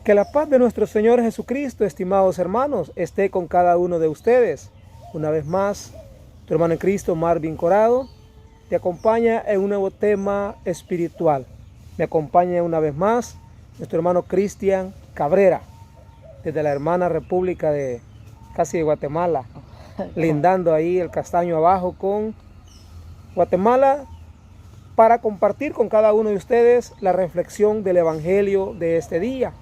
Que la paz de nuestro Señor Jesucristo, estimados hermanos, esté con cada uno de ustedes. Una vez más, tu hermano en Cristo, Marvin Corado, te acompaña en un nuevo tema espiritual. Me acompaña una vez más nuestro hermano Cristian Cabrera, desde la hermana República de casi de Guatemala, lindando ahí el castaño abajo con Guatemala, para compartir con cada uno de ustedes la reflexión del Evangelio de este día.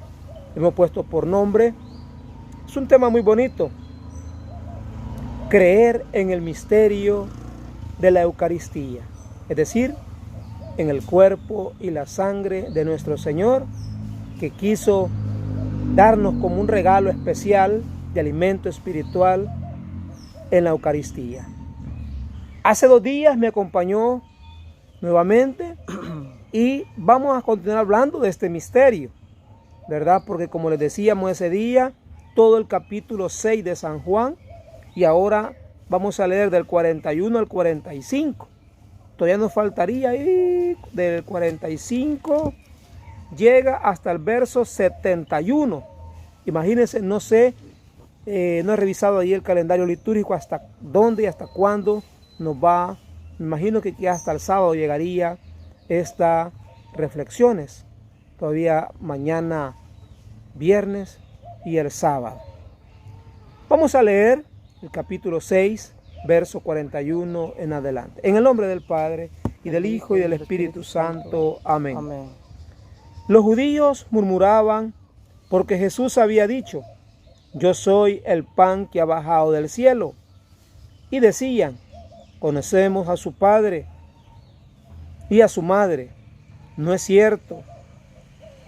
Hemos puesto por nombre, es un tema muy bonito, creer en el misterio de la Eucaristía, es decir, en el cuerpo y la sangre de nuestro Señor, que quiso darnos como un regalo especial de alimento espiritual en la Eucaristía. Hace 2 días me acompañó nuevamente y vamos a continuar hablando de este misterio, ¿verdad? Porque como les decíamos ese día, todo el capítulo 6 de San Juan, y ahora vamos a leer del 41 al 45. Todavía nos faltaría ahí del 45, llega hasta el verso 71. Imagínense, no sé, no he revisado ahí el calendario litúrgico hasta dónde y hasta cuándo nos va. Me imagino que hasta el sábado llegaría estas reflexiones. Todavía mañana viernes y el sábado. Vamos a leer el capítulo 6, verso 41 en adelante. En el nombre del Padre, y del Hijo, y del Espíritu Santo. Amén. Amén. Los judíos murmuraban porque Jesús había dicho: yo soy el pan que ha bajado del cielo. Y decían: conocemos a su padre y a su madre. No es cierto.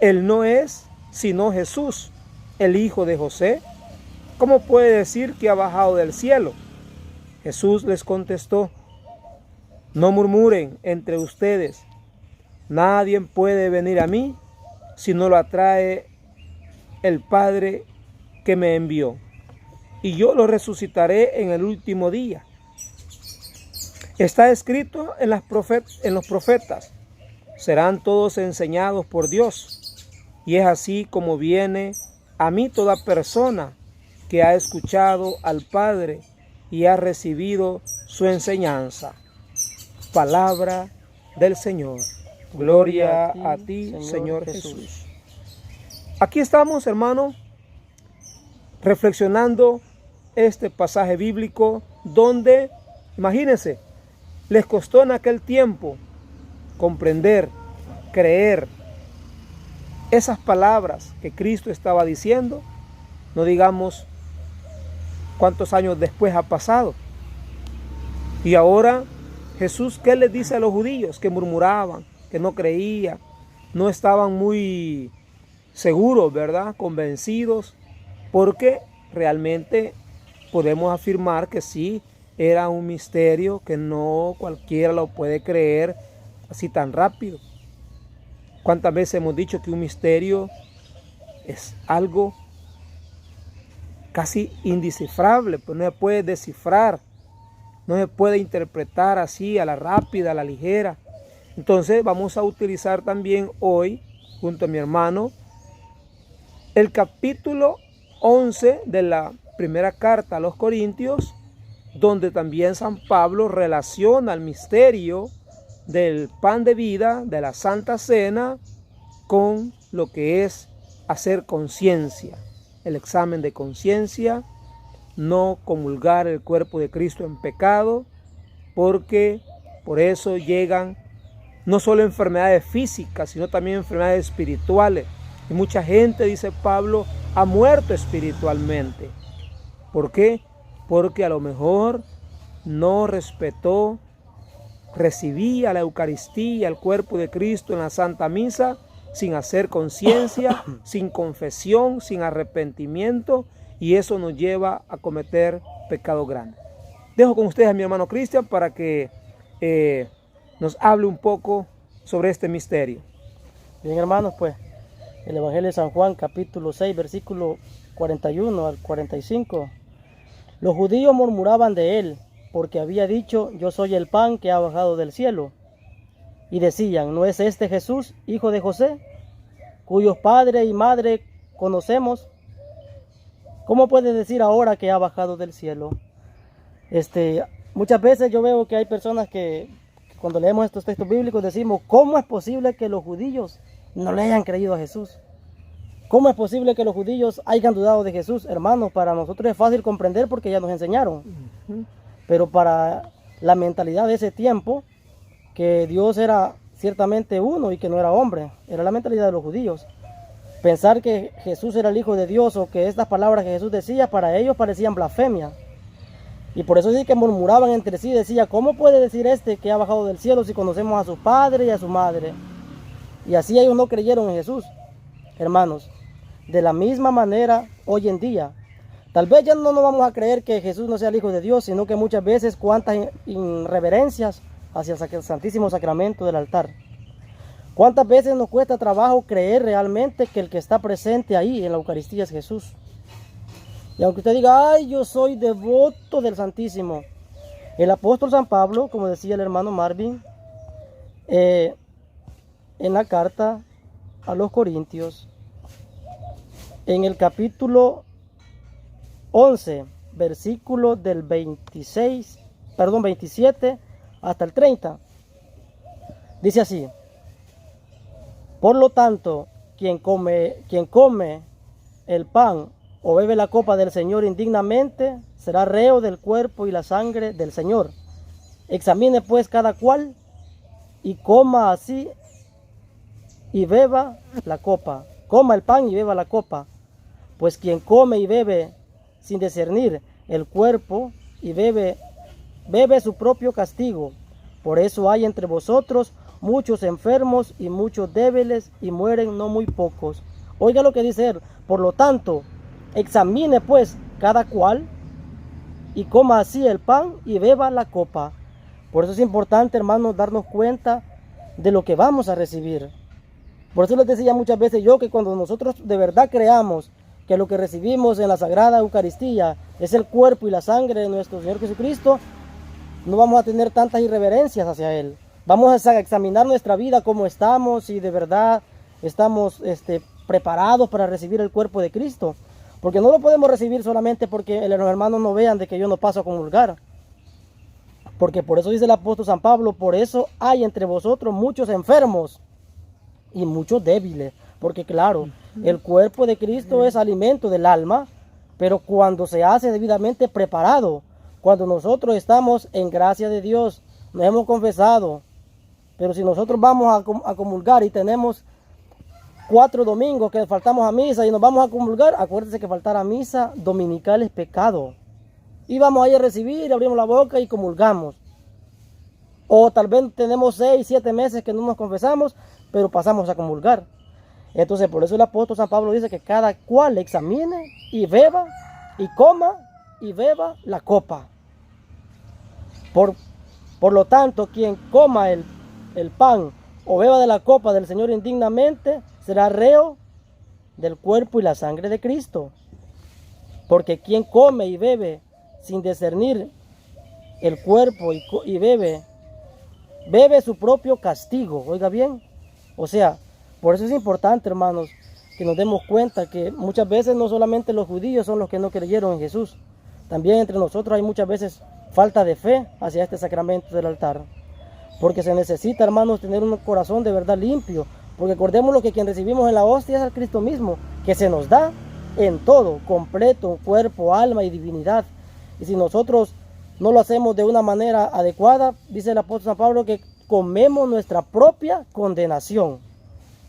Él no es sino Jesús, el hijo de José. ¿Cómo puede decir que ha bajado del cielo? Jesús les contestó: no murmuren entre ustedes. Nadie puede venir a mí si no lo atrae el Padre que me envió. Y yo lo resucitaré en el último día. Está escrito en los profetas: serán todos enseñados por Dios. Y es así como viene a mí toda persona que ha escuchado al Padre y ha recibido su enseñanza. Palabra del Señor. Gloria a ti, Señor Jesús. Aquí estamos, hermanos, reflexionando este pasaje bíblico donde, imagínense, les costó en aquel tiempo comprender, creer esas palabras que Cristo estaba diciendo. No digamos cuántos años después ha pasado. Y ahora Jesús, ¿qué les dice a los judíos que murmuraban, que no creían, no estaban muy seguros, ¿verdad? Convencidos, porque realmente podemos afirmar que sí, era un misterio que no cualquiera lo puede creer así tan rápido. ¿Cuántas veces hemos dicho que un misterio es algo casi indescifrable, pues no se puede descifrar, no se puede interpretar así a la rápida, a la ligera? Entonces vamos a utilizar también hoy, junto a mi hermano, el capítulo 11 de la primera carta a los Corintios, donde también San Pablo relaciona el misterio del pan de vida, de la Santa Cena, con lo que es hacer conciencia, el examen de conciencia, no comulgar el cuerpo de Cristo en pecado, porque por eso llegan no solo enfermedades físicas, sino también enfermedades espirituales. Y mucha gente, dice Pablo, ha muerto espiritualmente. ¿Por qué? Porque a lo mejor no respetó, recibía la Eucaristía, el cuerpo de Cristo en la Santa Misa, sin hacer conciencia, sin confesión, sin arrepentimiento, y eso nos lleva a cometer pecado grande. Dejo con ustedes a mi hermano Cristian para que nos hable un poco sobre este misterio. Bien, hermanos, pues el Evangelio de San Juan, capítulo 6, versículo 41 al 45. Los judíos murmuraban de él, porque había dicho: yo soy el pan que ha bajado del cielo. Y decían: ¿no es este Jesús, hijo de José, cuyos padre y madre conocemos, ¿cómo puede decir ahora que ha bajado del cielo? Muchas veces yo veo que hay personas que cuando leemos estos textos bíblicos decimos, ¿cómo es posible que los judíos no le hayan creído a Jesús? ¿Cómo es posible que los judíos hayan dudado de Jesús? Hermanos, para nosotros es fácil comprender porque ya nos enseñaron. Pero para la mentalidad de ese tiempo, que Dios era ciertamente uno y que no era hombre, era la mentalidad de los judíos. Pensar que Jesús era el Hijo de Dios o que estas palabras que Jesús decía para ellos parecían blasfemia. Y por eso sí que murmuraban entre sí, decía, ¿cómo puede decir este que ha bajado del cielo si conocemos a su padre y a su madre? Y así ellos no creyeron en Jesús. Hermanos, de la misma manera hoy en día, tal vez ya no nos vamos a creer que Jesús no sea el Hijo de Dios, sino que muchas veces cuántas irreverencias hacia el Santísimo Sacramento del altar. ¿Cuántas veces nos cuesta trabajo creer realmente que el que está presente ahí en la Eucaristía es Jesús? Y aunque usted diga, ay, yo soy devoto del Santísimo, el apóstol San Pablo, como decía el hermano Marvin, en la carta a los Corintios, en el capítulo 11, versículo del 27 hasta el 30, dice así: por lo tanto, quien come el pan o bebe la copa del Señor indignamente, será reo del cuerpo y la sangre del Señor. Examine pues cada cual y coma así y beba la copa. Coma el pan y beba la copa. Pues quien come y bebe sin discernir el cuerpo y bebe su propio castigo. Por eso hay entre vosotros muchos enfermos y muchos débiles y mueren no muy pocos. Oiga lo que dice él. Por lo tanto, examine pues cada cual y coma así el pan y beba la copa. Por eso es importante, hermanos, darnos cuenta de lo que vamos a recibir. Por eso les decía muchas veces yo que cuando nosotros de verdad creamos que lo que recibimos en la Sagrada Eucaristía es el cuerpo y la sangre de nuestro Señor Jesucristo, no vamos a tener tantas irreverencias hacia Él. Vamos a examinar nuestra vida, cómo estamos, si de verdad estamos preparados para recibir el cuerpo de Cristo. Porque no lo podemos recibir solamente porque los hermanos no vean de que yo no paso a comulgar. Porque por eso dice el apóstol San Pablo, por eso hay entre vosotros muchos enfermos y muchos débiles. Porque claro, el cuerpo de Cristo es alimento del alma, pero cuando se hace debidamente preparado, cuando nosotros estamos en gracia de Dios, nos hemos confesado, pero si nosotros vamos a comulgar y tenemos 4 domingos que faltamos a misa y nos vamos a comulgar, acuérdense que faltar a misa dominical es pecado. Y vamos ahí a recibir, abrimos la boca y comulgamos. O tal vez tenemos 6, 7 meses que no nos confesamos, pero pasamos a comulgar. Entonces por eso el apóstol San Pablo dice que cada cual examine y beba y coma y beba la copa. Por lo tanto, quien coma el pan o beba de la copa del Señor indignamente, será reo del cuerpo y la sangre de Cristo. Porque quien come y bebe sin discernir el cuerpo y bebe su propio castigo. Oiga bien. O sea, por eso es importante, hermanos, que nos demos cuenta que muchas veces no solamente los judíos son los que no creyeron en Jesús. También entre nosotros hay muchas veces falta de fe hacia este sacramento del altar. Porque se necesita, hermanos, tener un corazón de verdad limpio. Porque acordémonos que quien recibimos en la hostia es al Cristo mismo, que se nos da en todo, completo, cuerpo, alma y divinidad. Y si nosotros no lo hacemos de una manera adecuada, dice el apóstol San Pablo, que comemos nuestra propia condenación,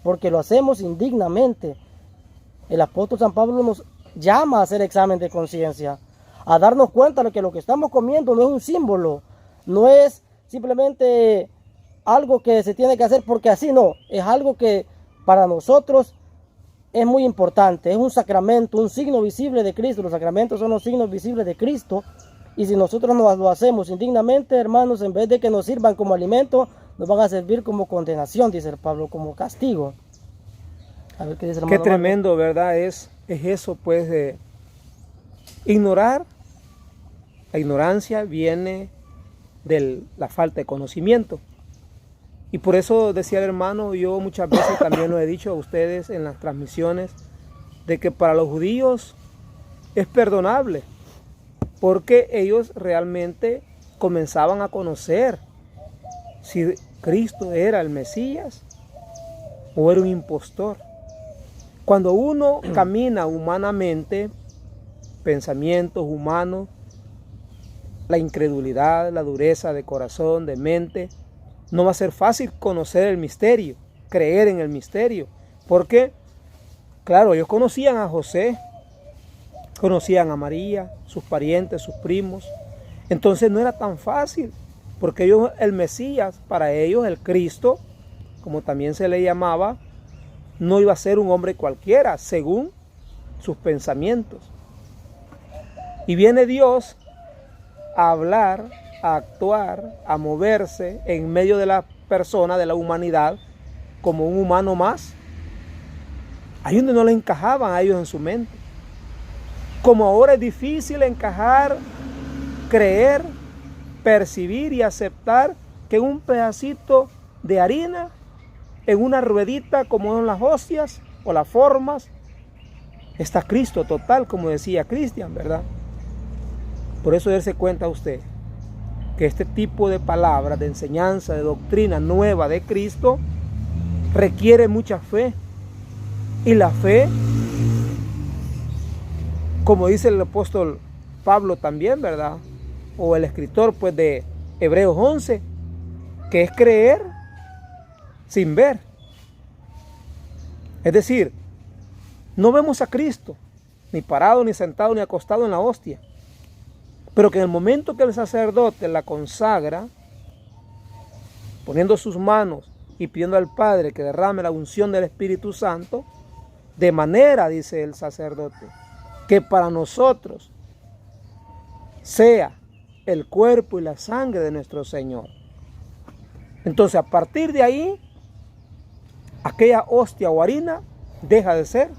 porque lo hacemos indignamente. El apóstol San Pablo nos llama a hacer examen de conciencia, a darnos cuenta de que lo que estamos comiendo no es un símbolo, no es simplemente algo que se tiene que hacer porque así, no, es algo que para nosotros es muy importante, es un sacramento, un signo visible de Cristo. Los sacramentos son los signos visibles de Cristo, y si nosotros no lo hacemos indignamente, hermanos, en vez de que nos sirvan como alimento, nos van a servir como condenación, dice el Pablo, como castigo. A ver qué dice el hermano. Qué tremendo, ¿verdad? Es eso, pues, de ignorar. La ignorancia viene de la falta de conocimiento. Y por eso decía el hermano, yo muchas veces también lo he dicho a ustedes en las transmisiones, de que para los judíos es perdonable, porque ellos realmente comenzaban a conocer si Cristo era el Mesías o era un impostor. Cuando uno camina humanamente, pensamientos humanos, la incredulidad, la dureza de corazón, de mente, no va a ser fácil conocer el misterio, creer en el misterio, porque, claro, ellos conocían a José, conocían a María, sus parientes, sus primos, entonces no era tan fácil, porque ellos, el Mesías, para ellos, el Cristo, como también se le llamaba, no iba a ser un hombre cualquiera, según sus pensamientos. Y viene Dios a hablar, a actuar, a moverse en medio de la persona, de la humanidad, como un humano más. Ahí donde no le encajaban a ellos en su mente. Como ahora es difícil encajar, creer, percibir y aceptar que un pedacito de harina en una ruedita como son las hostias o las formas está Cristo total, como decía Cristian, ¿verdad? Por eso darse cuenta usted que este tipo de palabras, de enseñanza, de doctrina nueva de Cristo requiere mucha fe. Y la fe, como dice el apóstol Pablo también, ¿verdad? O el escritor pues de Hebreos 11, que es creer sin ver. Es decir, no vemos a Cristo, ni parado, ni sentado, ni acostado en la hostia. Pero que en el momento que el sacerdote la consagra, poniendo sus manos y pidiendo al Padre que derrame la unción del Espíritu Santo, de manera, dice el sacerdote, que para nosotros sea el cuerpo y la sangre de nuestro Señor. Entonces, a partir de ahí, aquella hostia o harina deja de ser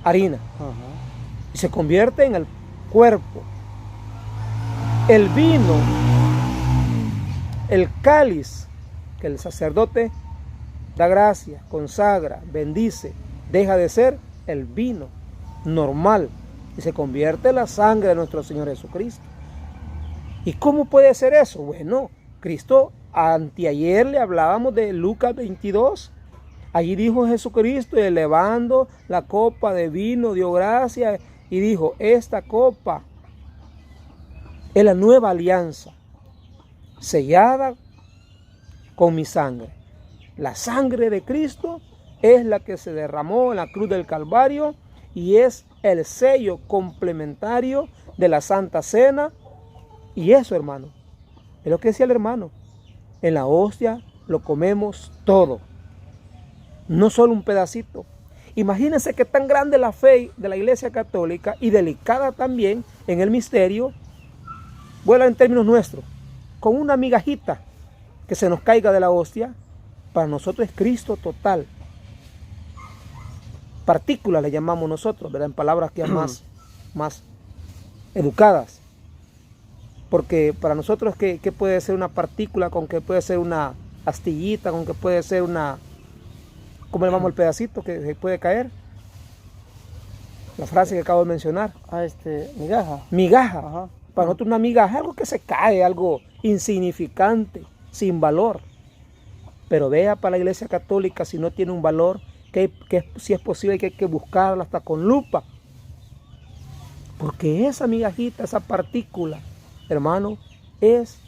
harina y se convierte en el cuerpo. El vino, el cáliz que el sacerdote da gracia, consagra, bendice, deja de ser el vino normal y se convierte en la sangre de nuestro Señor Jesucristo. ¿Y cómo puede ser eso? Bueno, Cristo, anteayer le hablábamos de Lucas 22. Allí dijo Jesucristo, elevando la copa de vino, dio gracias y dijo, esta copa es la nueva alianza, sellada con mi sangre. La sangre de Cristo es la que se derramó en la cruz del Calvario y es el sello complementario de la Santa Cena. Y eso, hermano, es lo que decía el hermano. En la hostia lo comemos todo, no solo un pedacito. Imagínense que tan grande la fe de la Iglesia Católica y delicada también en el misterio. Voy a hablar en términos nuestros, con una migajita que se nos caiga de la hostia, para nosotros es Cristo total. Partículas le llamamos nosotros, ¿verdad? En palabras que más educadas. Porque para nosotros, ¿qué puede ser una partícula? ¿Con qué puede ser una astillita? ¿Con qué puede ser una... ¿Cómo le llamamos el pedacito que se puede caer? La frase que acabo de mencionar. Migaja. Migaja. Ajá. Para nosotros una migaja es algo que se cae, algo insignificante, sin valor. Pero vea para la Iglesia Católica, si no tiene un valor, que si es posible que hay que buscarla hasta con lupa. Porque esa migajita, esa partícula, hermano, es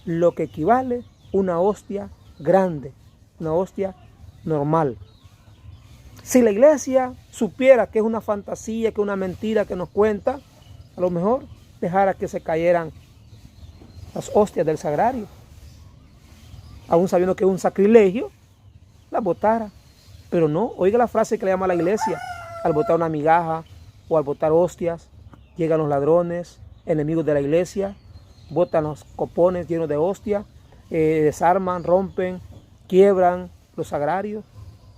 lo que equivale a una hostia grande, una hostia normal. Si la Iglesia supiera que es una fantasía, que es una mentira que nos cuenta, a lo mejor dejara que se cayeran las hostias del sagrario. Aún sabiendo que es un sacrilegio, las botara. Pero no, oiga la frase que le llama a la Iglesia. Al botar una migaja o al botar hostias, llegan los ladrones, enemigos de la Iglesia, botan los copones llenos de hostia, desarman, rompen, quiebran los sagrarios.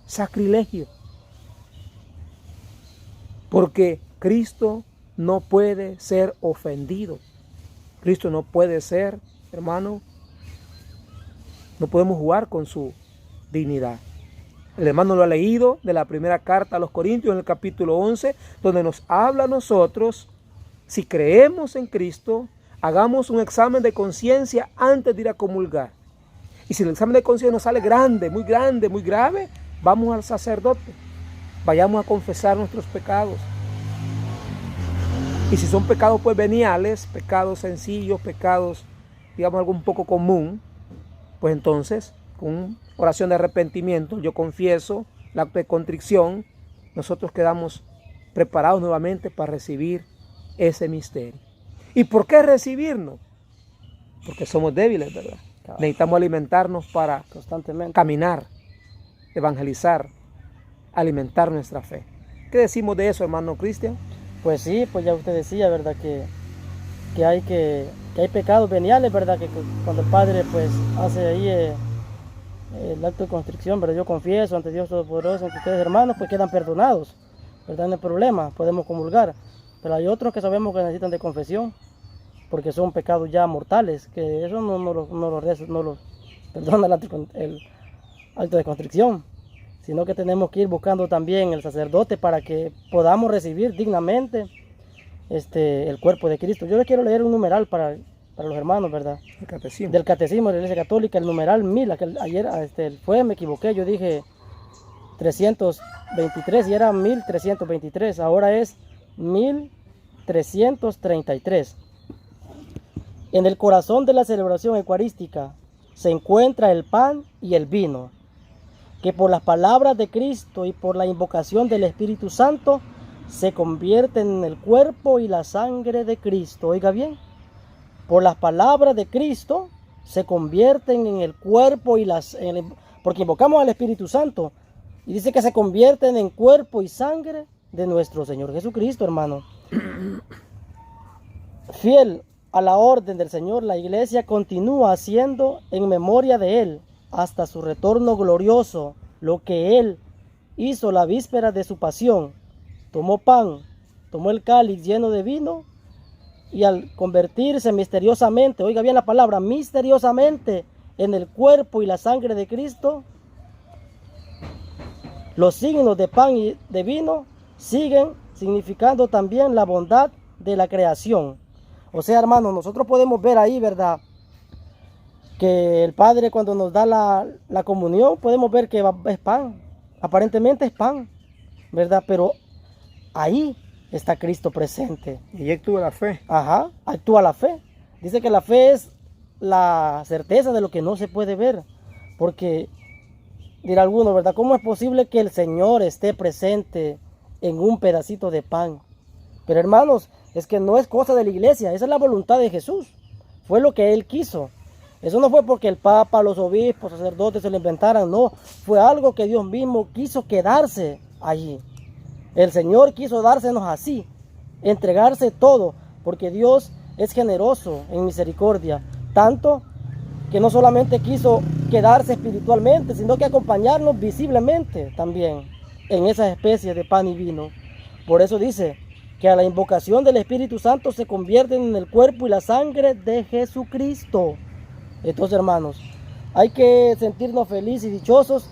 Sacrilegio. Porque Cristo no puede ser ofendido. Cristo no puede ser, hermano, no podemos jugar con su dignidad. El hermano lo ha leído de la primera carta a los Corintios en el capítulo 11, donde nos habla a nosotros, si creemos en Cristo, hagamos un examen de conciencia antes de ir a comulgar. Y si el examen de conciencia nos sale grande, muy grave, vamos al sacerdote. Vayamos a confesar nuestros pecados. Y si son pecados pues veniales, pecados sencillos, pecados, digamos, algo un poco común, pues entonces, con oración de arrepentimiento, yo confieso, la acto de contrición, nosotros quedamos preparados nuevamente para recibir ese misterio. ¿Y por qué recibirnos? Porque somos débiles, ¿verdad? Claro. Necesitamos alimentarnos para constantemente caminar, evangelizar, alimentar nuestra fe. ¿Qué decimos de eso, hermano Cristian? Pues sí, pues ya usted decía, ¿verdad? Que hay pecados veniales, ¿verdad? Que cuando el Padre pues hace ahí el acto de constricción, ¿verdad? Yo confieso ante Dios Todopoderoso, ante ustedes hermanos, pues quedan perdonados, ¿verdad? No hay problema, podemos comulgar. Pero hay otros que sabemos que necesitan de confesión, porque son pecados ya mortales, que eso no lo perdona el acto de constricción, sino que tenemos que ir buscando también el sacerdote para que podamos recibir dignamente el cuerpo de Cristo. Yo les quiero leer un numeral para los hermanos, ¿verdad? El catecismo. Del catecismo de la Iglesia Católica, el numeral 1000, ayer me equivoqué, yo dije 323 y era 1323, ahora es 1333. En el corazón de la celebración eucarística se encuentra el pan y el vino, que por las palabras de Cristo y por la invocación del Espíritu Santo se convierten en el cuerpo y la sangre de Cristo. Oiga bien, por las palabras de Cristo se convierten en el cuerpo y porque invocamos al Espíritu Santo y dice que se convierten en cuerpo y sangre de nuestro Señor Jesucristo, hermano. Fiel a la orden del Señor, la Iglesia continúa haciendo en memoria de Él hasta su retorno glorioso lo que Él hizo la víspera de su pasión. Tomó pan, tomó el cáliz lleno de vino y al convertirse misteriosamente, oiga bien la palabra, misteriosamente en el cuerpo y la sangre de Cristo, los signos de pan y de vino siguen significando también la bondad de la creación. O sea, hermanos, nosotros podemos ver ahí, ¿verdad?, que el Padre cuando nos da la comunión, podemos ver que es pan, aparentemente es pan, ¿verdad? Pero ahí está Cristo presente. Y ahí actúa la fe. Ajá, actúa la fe. Dice que la fe es la certeza de lo que no se puede ver, porque dirá alguno, ¿verdad? ¿Cómo es posible que el Señor esté presente en un pedacito de pan? Pero hermanos, es que no es cosa de la iglesia, esa es la voluntad de Jesús, fue lo que Él quiso. Eso no fue porque el Papa, los obispos, sacerdotes se lo inventaran, no, fue algo que Dios mismo quiso quedarse allí. El Señor quiso dársenos así, entregarse todo, porque Dios es generoso en misericordia, tanto que no solamente quiso quedarse espiritualmente, sino que acompañarnos visiblemente también en esas especies de pan y vino. Por eso dice que a la invocación del Espíritu Santo se convierten en el cuerpo y la sangre de Jesucristo. Entonces, hermanos, hay que sentirnos felices y dichosos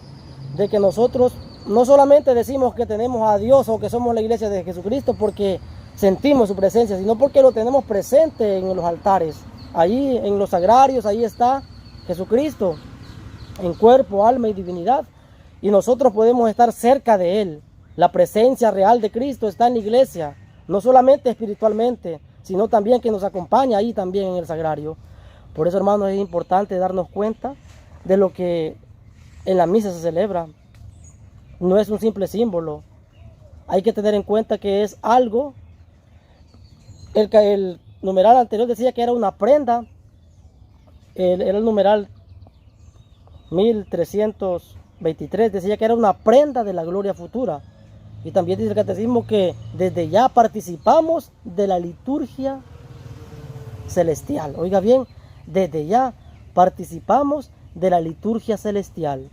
de que nosotros no solamente decimos que tenemos a Dios o que somos la iglesia de Jesucristo porque sentimos su presencia, sino porque lo tenemos presente en los altares. Allí en los sagrarios, ahí está Jesucristo, en cuerpo, alma y divinidad. Y nosotros podemos estar cerca de Él. La presencia real de Cristo está en la iglesia, no solamente espiritualmente, sino también que nos acompaña ahí también en el sagrario. Por eso, hermanos, es importante darnos cuenta de lo que en la misa se celebra. No es un simple símbolo. Hay que tener en cuenta que es algo. El numeral anterior decía que era una prenda. Era el numeral 1323. Decía que era una prenda de la gloria futura. Y también dice el catecismo que desde ya participamos de la liturgia celestial. Oiga bien, desde ya participamos de la liturgia celestial,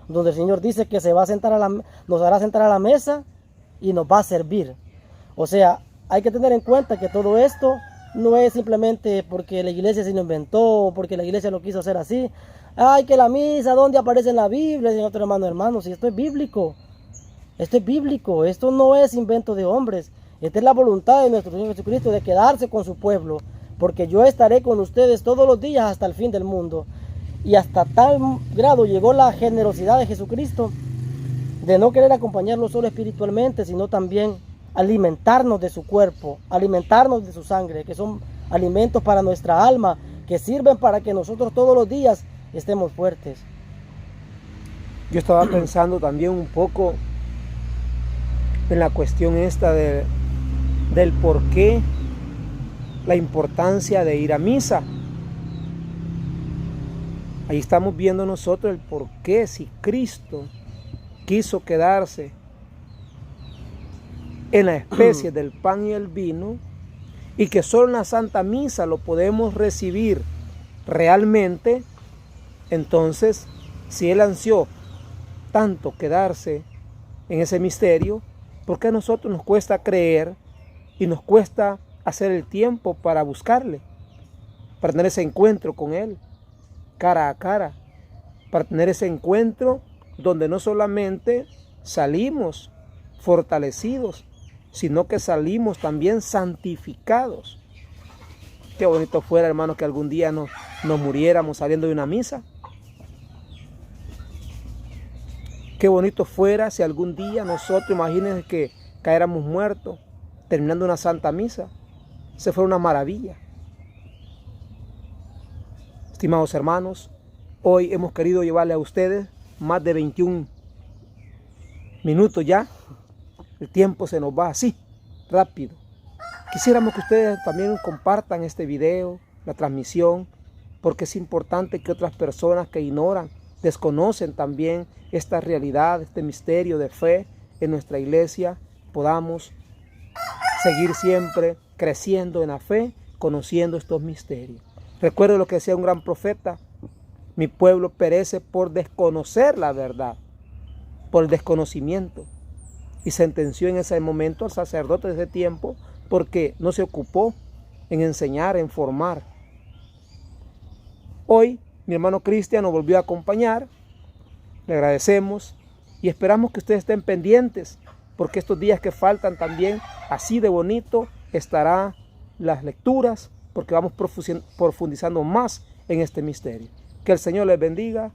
donde el Señor dice que se va a sentar nos hará sentar a la mesa y nos va a servir. O sea, hay que tener en cuenta que todo esto no es simplemente porque la iglesia se lo inventó, porque la iglesia lo quiso hacer así. Ay, que la misa, ¿dónde aparece en la Biblia? Señor, otro hermano, si esto es bíblico. Esto es bíblico, esto no es invento de hombres. Esta es la voluntad de nuestro Señor Jesucristo de quedarse con su pueblo, porque yo estaré con ustedes todos los días hasta el fin del mundo. Y hasta tal grado llegó la generosidad de Jesucristo de no querer acompañarlo solo espiritualmente, sino también alimentarnos de su cuerpo, alimentarnos de su sangre, que son alimentos para nuestra alma, que sirven para que nosotros todos los días estemos fuertes. Yo estaba pensando también un poco en la cuestión esta del por qué, la importancia de ir a misa. Ahí estamos viendo nosotros el por qué, si Cristo quiso quedarse en la especie del pan y el vino, y que solo en la Santa Misa lo podemos recibir realmente, entonces, si Él ansió tanto quedarse en ese misterio, ¿por qué a nosotros nos cuesta creer y nos cuesta hacer el tiempo para buscarle, para tener ese encuentro con Él, cara a cara, para tener ese encuentro donde no solamente salimos fortalecidos, sino que salimos también santificados? Qué bonito fuera, hermanos, que algún día nos muriéramos saliendo de una misa. Qué bonito fuera si algún día nosotros, imagínense que caéramos muertos terminando una santa misa. Eso fue una maravilla. Estimados hermanos, hoy hemos querido llevarle a ustedes más de 21 minutos ya. El tiempo se nos va así, rápido. Quisiéramos que ustedes también compartan este video, la transmisión, porque es importante que otras personas que ignoran, desconocen también esta realidad, este misterio de fe en nuestra iglesia, podamos seguir siempre creciendo en la fe, conociendo estos misterios. Recuerdo lo que decía un gran profeta: mi pueblo perece por desconocer la verdad, por el desconocimiento. Y sentenció en ese momento al sacerdote de ese tiempo porque no se ocupó en enseñar, en formar. Hoy mi hermano Cristian nos volvió a acompañar. Le agradecemos y esperamos que ustedes estén pendientes, porque estos días que faltan también, así de bonito, estarán las lecturas, porque vamos profundizando más en este misterio. Que el Señor les bendiga.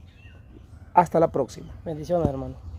Hasta la próxima. Bendiciones, hermano.